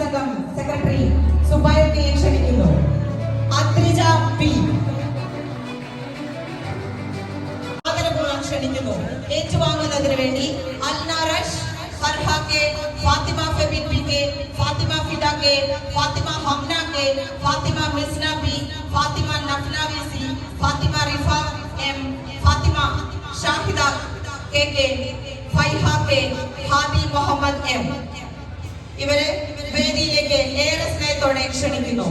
സംഘം സെക്രട്ടറി സുബൈറിനെ ക്ഷണിക്കുന്നു. അദ്രിജ പി ആദരപൂർവ്വം ക്ഷണിക്കുന്നു. ഏറ്റുവാങ്ങുന്നതിന് വേണ്ടി Alnarash Farha K, Fathima Febin P K, Fathima Fida K, Fathima Hamna K, Fathima Misna P, Fathima Nafna V C, Fathima Rifa M, Fathima Shahida K K, Faiha K, Hadi Muhammad M. ഇവരെ വേദിയിലേക്ക് ഏറെ സ്നേഹത്തോടെ ക്ഷണിക്കുന്നു.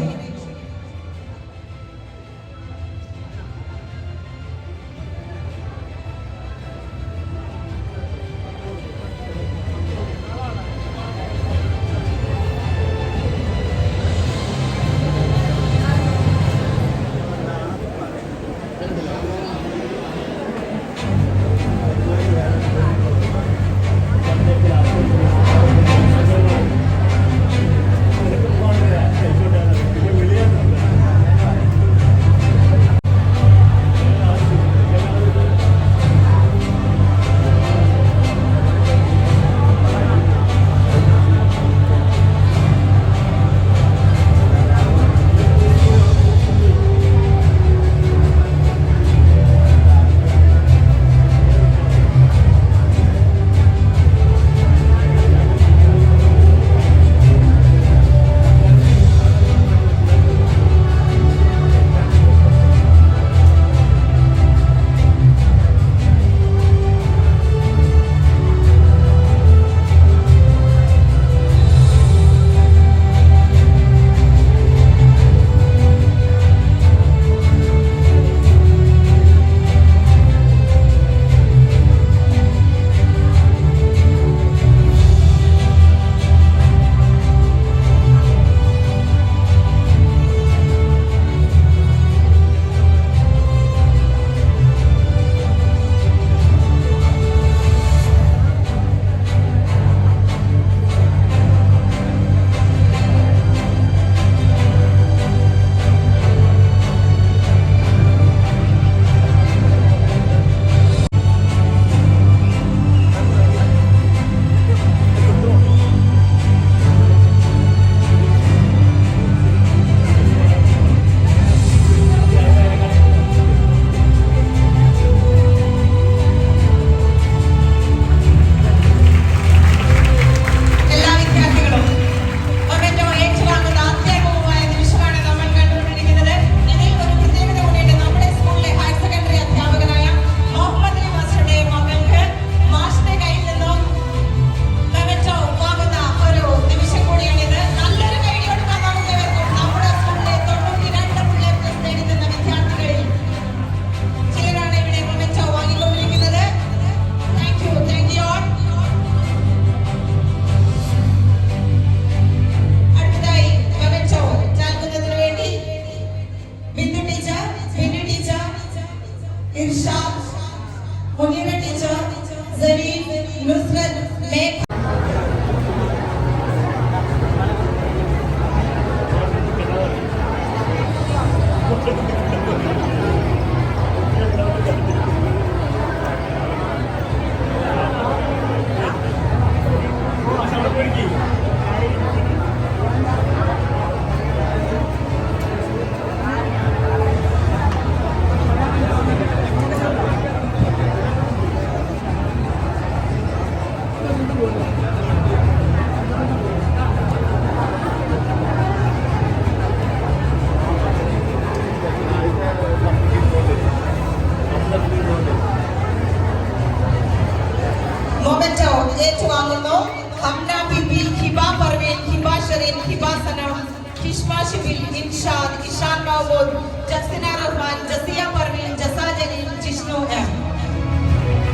ഏറ്റുവാങ്ങുന്നു. ഹംന ബിബി, ഹിബ പർവീൻ, ഹിബ ഷെറിൻ, ഹിബ സനം, ഹിഷ്മ ഷിബിൽ, ഇൻഷാദ്, ഇഷാൻ മഹ്മൂദ്, ജസിന റഹ്മാൻ, ജസിയ പർവീൻ, ജസ ജലീൽ, ജിഷ്ണു എം.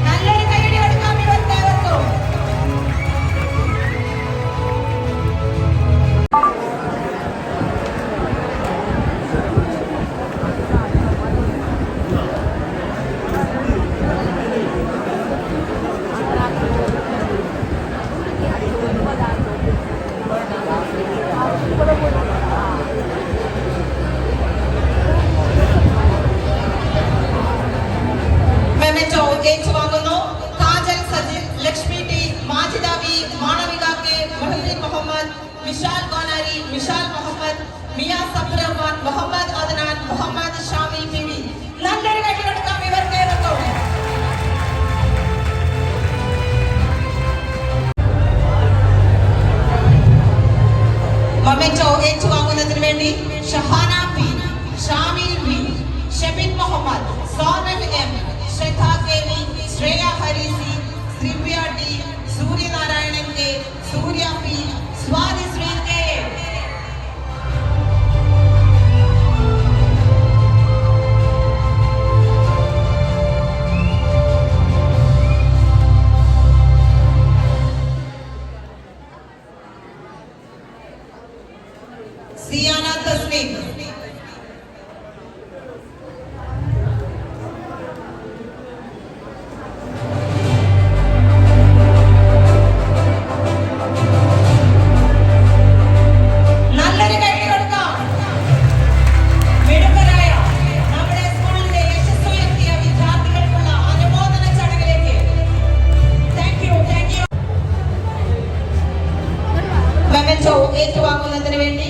നല്ലൊരു കൈയടി കൊടുക്കാം ഇവർക്കേവർക്കും. ഏറ്റുവാങ്ങുന്നു. Kajal Sajil, Lakshmi T, Majida V, Malavika K, Muhammad Muhammad, Vishal ഗോന മിയ സബ്രഹ്മാൻ, മുഹമ്മദ് അദ്നാൻ, മുഹമ്മദ് ഷാമിൽ ബിബി. നല്ലൊരു കൈ കൊടുക്കാം ഇവർക്ക് ഏവർക്കും. മൊമെന്റോ ഏറ്റുവാങ്ങുന്നതിന് വേണ്ടി Shahana P, Shamil B, Shabeen Muhammad, Sonal M, Shraddha K V, Shreya ഹരിസി, Divya T, Suryanarayanan K, Surya P, Swathi Sree K. Siyana Tasleem. നല്ലൊരു കൈ കൊടുക്കാം. മിടുക്കരായ നമ്മുടെ സ്കൂളിന്റെ യശസ്സുയർത്തിയ വിദ്യാർത്ഥികൾക്കുള്ള അനുമോദന ചടങ്ങിലേക്ക്. Thank you. മൊമെന്റോ ഏറ്റുവാങ്ങുന്നതിന് വേണ്ടി